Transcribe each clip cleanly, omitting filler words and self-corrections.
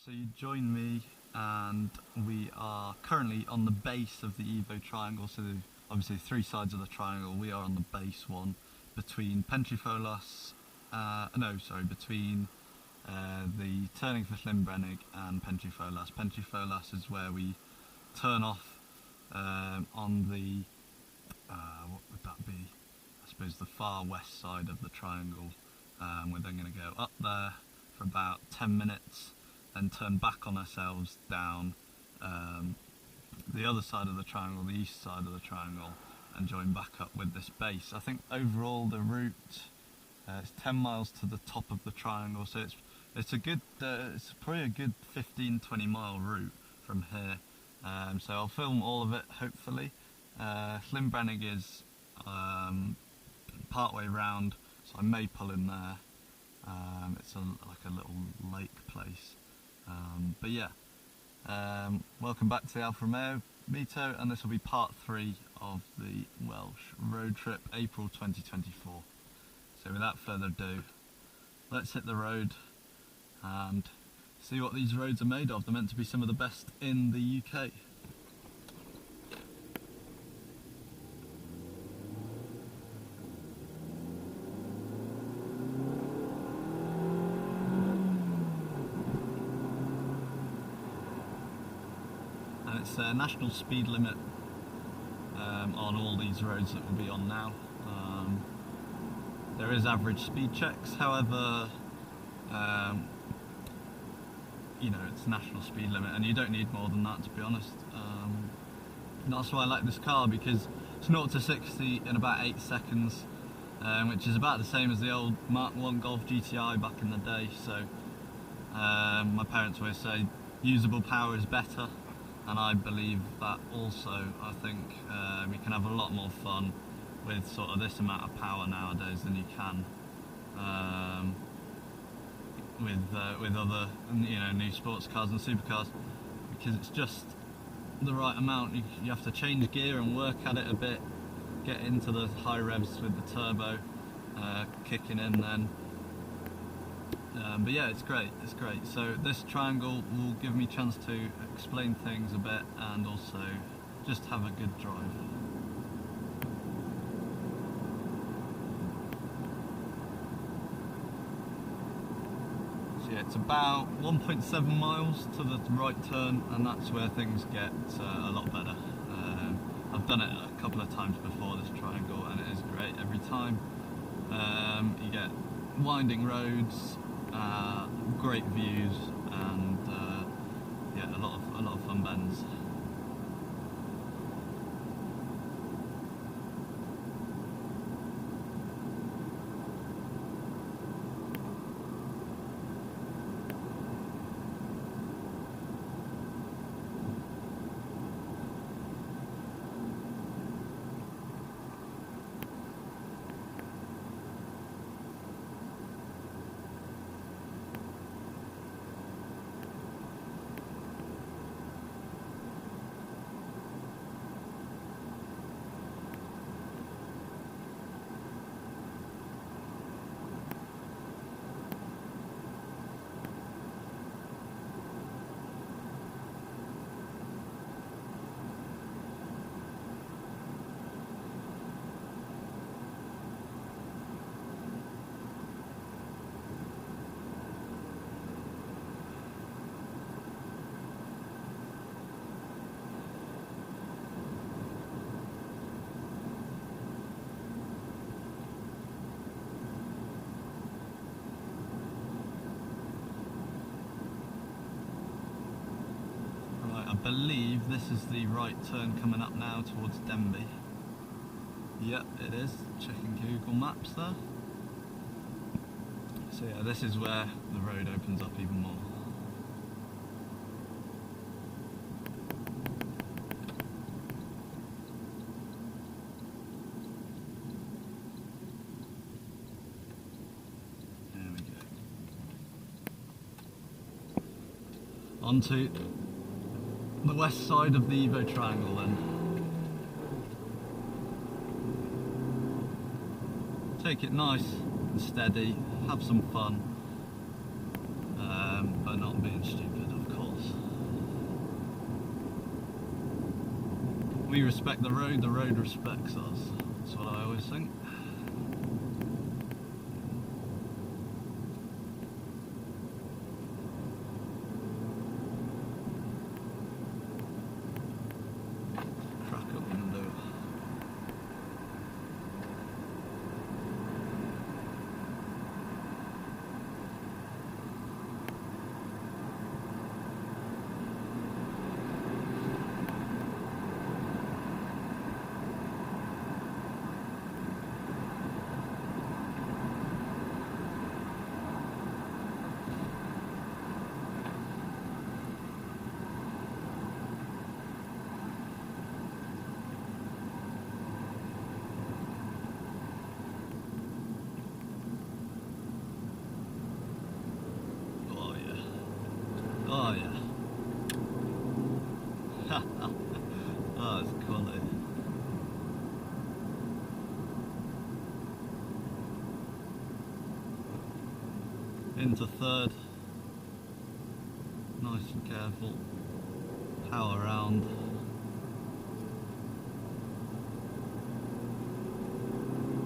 So you join me and we are currently on the base of the Evo triangle, so obviously three sides of the triangle. We are on the base one between between the turning for Llynbrennig and Pentrhyfolas. Pentrhyfolas is where we turn off on the, what would that be? I suppose the far west side of the triangle. We're then going to go up there for about 10 minutes and turn back on ourselves down the other side of the triangle, the east side of the triangle, and join back up with this base. I think overall the route is 10 miles to the top of the triangle, so it's a good, it's probably a good 15-20 mile route from here. So I'll film all of it hopefully. Llynbrennig is part way round, so I may pull in there. It's like a little lake place. But yeah, welcome back to the Alfa Romeo Mito, and this will be part 3 of the Welsh road trip, April 2024. So without further ado, let's hit the road and see what these roads are made of. They're meant to be some of the best in the UK. And it's a national speed limit on all these roads that we'll be on now. There is average speed checks, however, you know, it's national speed limit and you don't need more than that, to be honest. That's why I like this car, because it's 0 to 60 in about 8 seconds, which is about the same as the old Mark 1 Golf GTI back in the day. So my parents always say usable power is better, and I believe that also. I think you can have a lot more fun with sort of this amount of power nowadays than you can with other, you know, new sports cars and supercars, because it's just the right amount. You have to change gear and work at it a bit, get into the high revs with the turbo kicking in then. But yeah, it's great, it's great. So this triangle will give me a chance to explain things a bit and also just have a good drive. So yeah, it's about 1.7 miles to the right turn, and that's where things get a lot better. I've done it a couple of times before, this triangle, and it is great every time. You get winding roads, great views, and yeah, a lot of fun bends. I believe this is the right turn coming up now towards Denbigh. Yep, it is. Checking Google Maps there. So yeah, this is where the road opens up even more. There we go. Onto the west side of the Evo triangle then. Take it nice and steady, have some fun, but not being stupid. we respect the road respects us. That's what I always think. Crack up window. Oh yeah. Oh, it's quality. Into third. Nice and careful. Power round.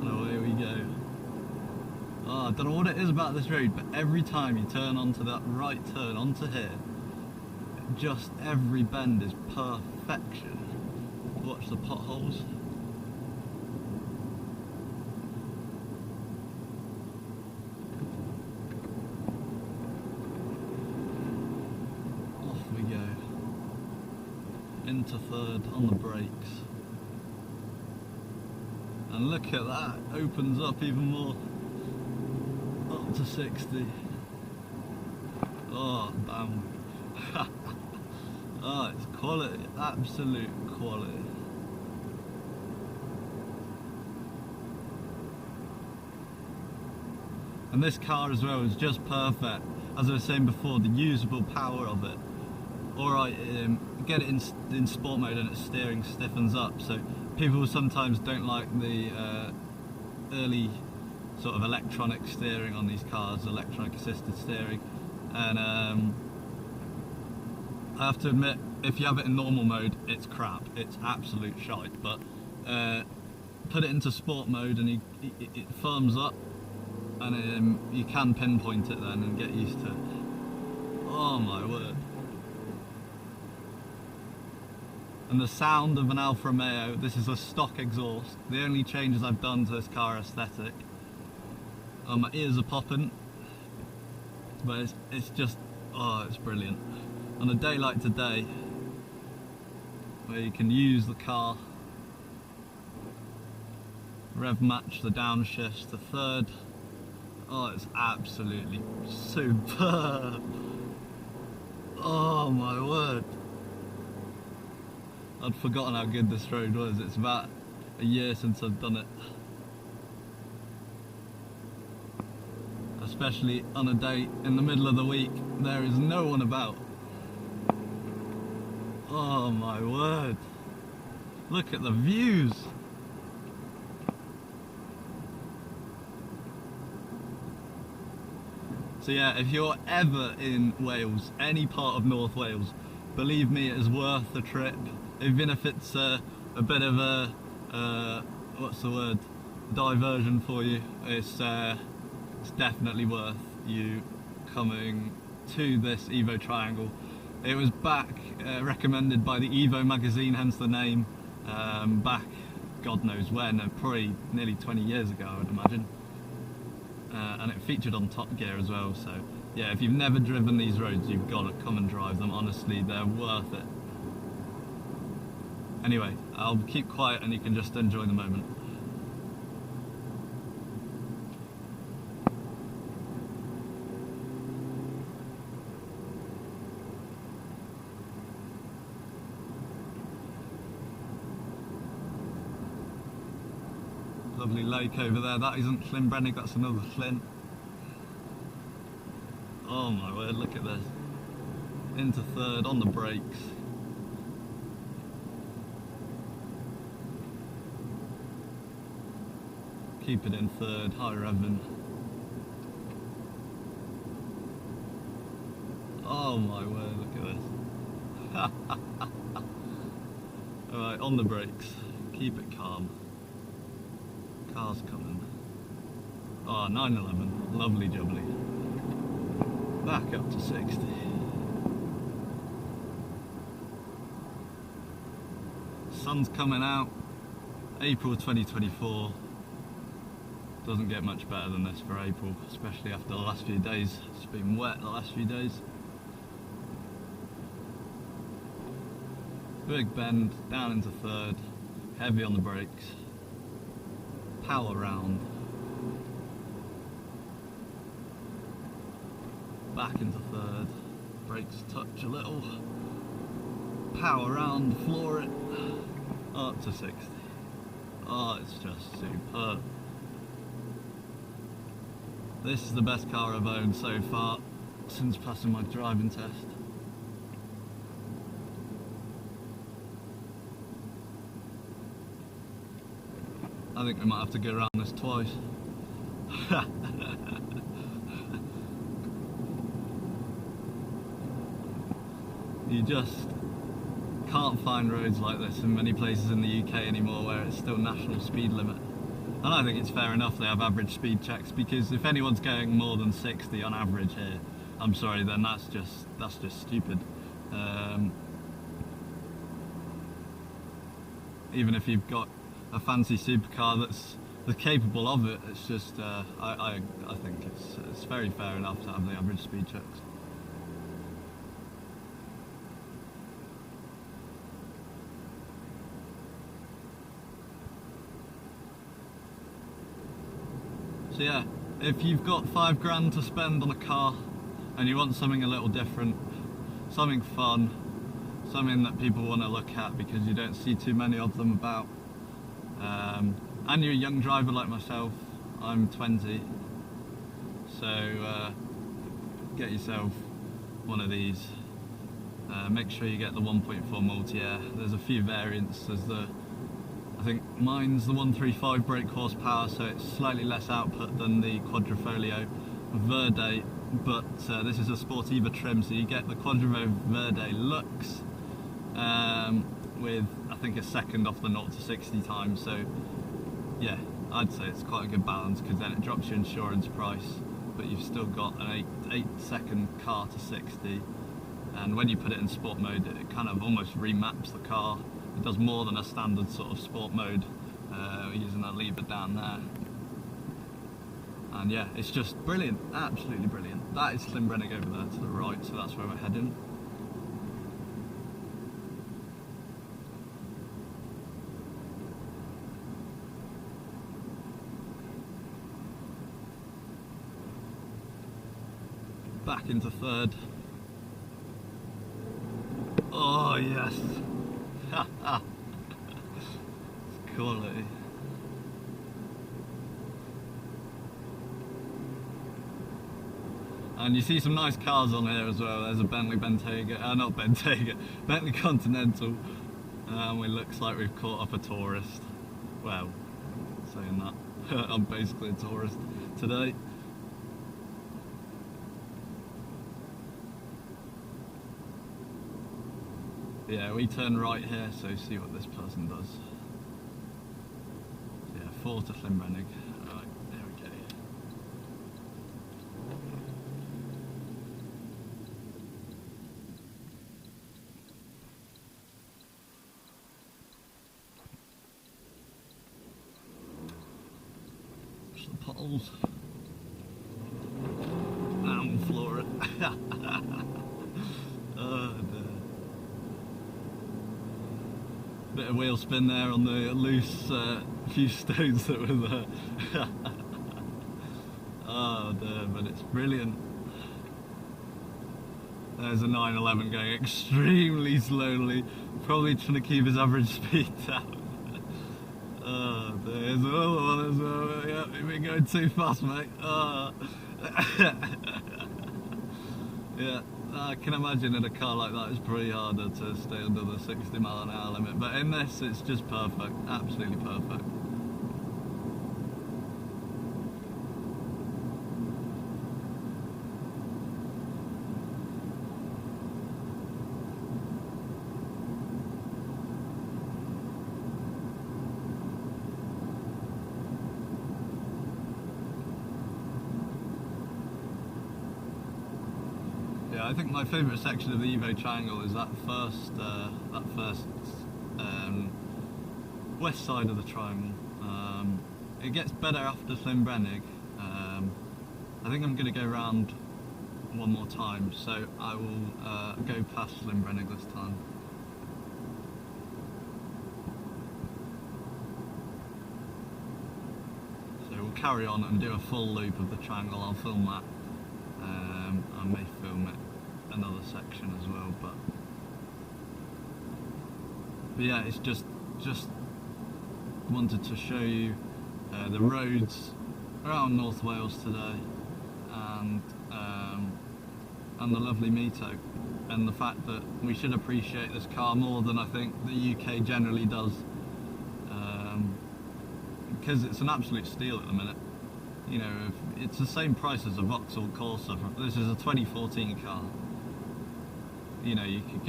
And away we go. Oh, I don't know what it is about this road, but every time you turn onto that right turn onto here, just every bend is perfection. Watch the potholes. Off we go. Into third on the brakes. And look at that, opens up even more. Up to 60. Oh, damn. Oh, it's quality, absolute quality. And this car as well is just perfect. As I was saying before, the usable power of it. Alright, get it in sport mode and its steering stiffens up, so people sometimes don't like the early sort of electronic steering on these cars, electronic assisted steering, and I have to admit, if you have it in normal mode, it's crap, it's absolute shite, but put it into sport mode and it firms up, and you can pinpoint it then and get used to it. Oh my word. And the sound of an Alfa Romeo, this is a stock exhaust, the only changes I've done to this car aesthetic. My ears are popping, but it's just, oh, it's brilliant. On a day like today, where you can use the car, rev match the downshifts to third, oh, it's absolutely superb. Oh my word. I'd forgotten how good this road was. It's about a year since I've done it. Especially on a day in the middle of the week, there is no one about. Oh my word. Look at the views. So yeah, if you're ever in Wales, any part of North Wales, believe me, it is worth the trip. Even if it's a bit of a, what's the word, diversion for you, it's definitely worth you coming to this Evo Triangle. It was recommended by the Evo magazine, hence the name, back God knows when, probably nearly 20 years ago I would imagine. And it featured on Top Gear as well, so yeah, if you've never driven these roads, you've got to come and drive them. Honestly, they're worth it. Anyway, I'll keep quiet and you can just enjoy the moment. Lovely lake over there. That isn't Llynbrennig, that's another Llyn. Oh my word, look at this. Into third on the brakes. Keep it in third, high revving. Oh my word, look at this. Alright, on the brakes, keep it calm. Car's coming. Oh, 911, lovely jubbly. Back up to 60. Sun's coming out, April 2024. Doesn't get much better than this for April, especially after the last few days. It's been wet the last few days. Big bend, down into third, heavy on the brakes, power round, back into third, brakes touch a little, power round, floor it, up to 60. Oh, it's just superb. This is the best car I've owned so far since passing my driving test. I think we might have to go around this twice. You just can't find roads like this in many places in the UK anymore where it's still national speed limit. And I think it's fair enough they have average speed checks, because if anyone's going more than 60 on average here, I'm sorry, then that's just stupid. Even if you've got a fancy supercar that's capable of it, it's just I think it's very fair enough to have the average speed checks. So yeah, if you've got £5 to spend on a car and you want something a little different, something fun, something that people want to look at because you don't see too many of them about, and you're a young driver like myself, I'm 20, so get yourself one of these. Make sure you get the 1.4 multi-air. There's a few variants. There's I think mine's the 135 brake horsepower, so it's slightly less output than the Quadrifoglio Verde, but this is a Sportiva trim, so you get the Quadrifoglio Verde Lux with, I think, a second off the 0 to 60 time. So yeah, I'd say it's quite a good balance, because then it drops your insurance price, but you've still got an 8-second car to 60, and when you put it in sport mode, it kind of almost remaps the car. It does more than a standard sort of sport mode, using that lever down there. And yeah, it's just brilliant, absolutely brilliant. That is Llynbrennig over there to the right, so that's where we're heading. Back into third. Oh yes! It's quality. And you see some nice cars on here as well. There's a Bentley Bentayga, not Bentayga, Bentley Continental. It looks like we've caught up a tourist. Well, saying that, I'm basically a tourist today. Yeah, we turn right here, so see what this person does. Yeah, 4 to Llynbrennig. Alright, there we go. Push the potholes. And we'll floor it. Oh dear. Bit of wheel spin there on the loose few stones that were there. Oh dear, but it's brilliant. There's a 911 going extremely slowly, probably trying to keep his average speed down. Oh, there's another one as well. Yeah, you've been going too fast, mate. Oh. Yeah. I can imagine in a car like that it's pretty harder to stay under the 60-mile-an-hour limit, but in this it's just perfect, absolutely perfect. I think my favourite section of the Evo triangle is that first west side of the triangle. It gets better after Llynbrennig. I think I'm going to go round one more time, so I will go past Llynbrennig this time. So we'll carry on and do a full loop of the triangle. I'll film that. I may film it another section as well, but yeah, it's just wanted to show you the roads around North Wales today, and the lovely Mito, and the fact that we should appreciate this car more than I think the UK generally does, because it's an absolute steal at the minute. You know, it's the same price as a Vauxhall Corsa. This is a 2014 car. You know, you could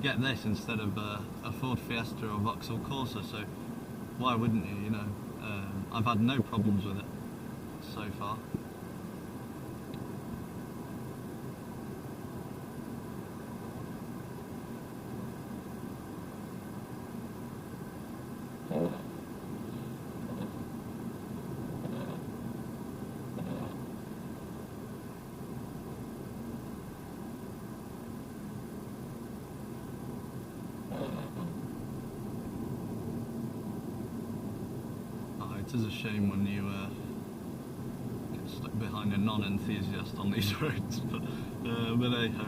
get this instead of a Ford Fiesta or Vauxhall Corsa. So why wouldn't you? You know, I've had no problems with it so far. It is a shame when you get stuck behind a non-enthusiast on these roads, but hey ho.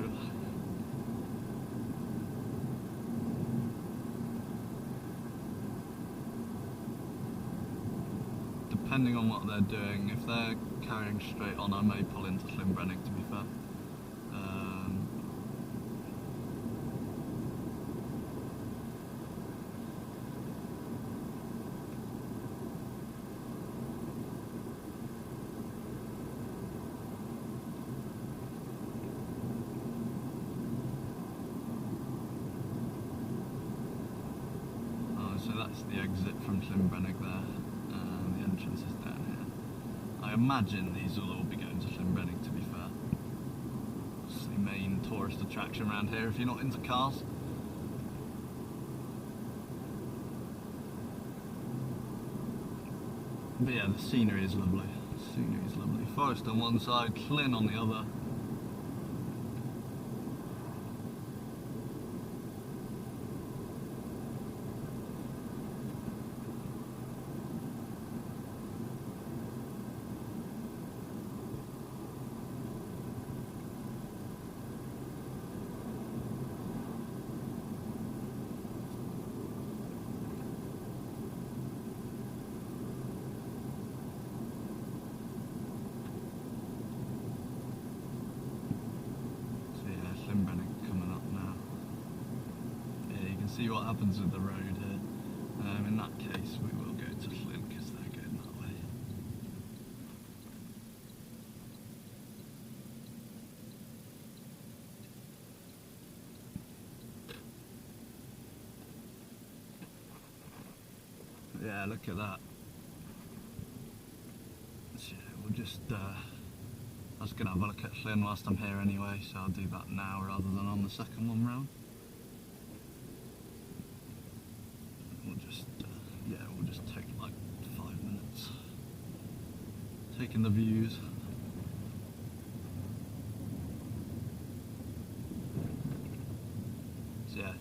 Depending on what they're doing, if they're carrying straight on, I may pull into Llynbrennig, to be fair. So that's the exit from Llynbrennig there, and the entrance is down here. I imagine these will all be going to Llynbrennig, to be fair. It's the main tourist attraction around here if you're not into cars. But yeah, the scenery is lovely. The scenery is lovely. Forest on one side, Llyn on the other. Coming up now. Yeah, you can see what happens with the road here. In that case, we will go to Llyn because they're going that way. Yeah, look at that. So we'll just. I was going to have a look at Llyn whilst I'm here anyway, so I'll do that now rather than on the second one round. We'll just, we'll just take like 5 minutes. Taking the views. So yeah,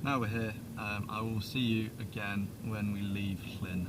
now we're here. I will see you again when we leave Llyn.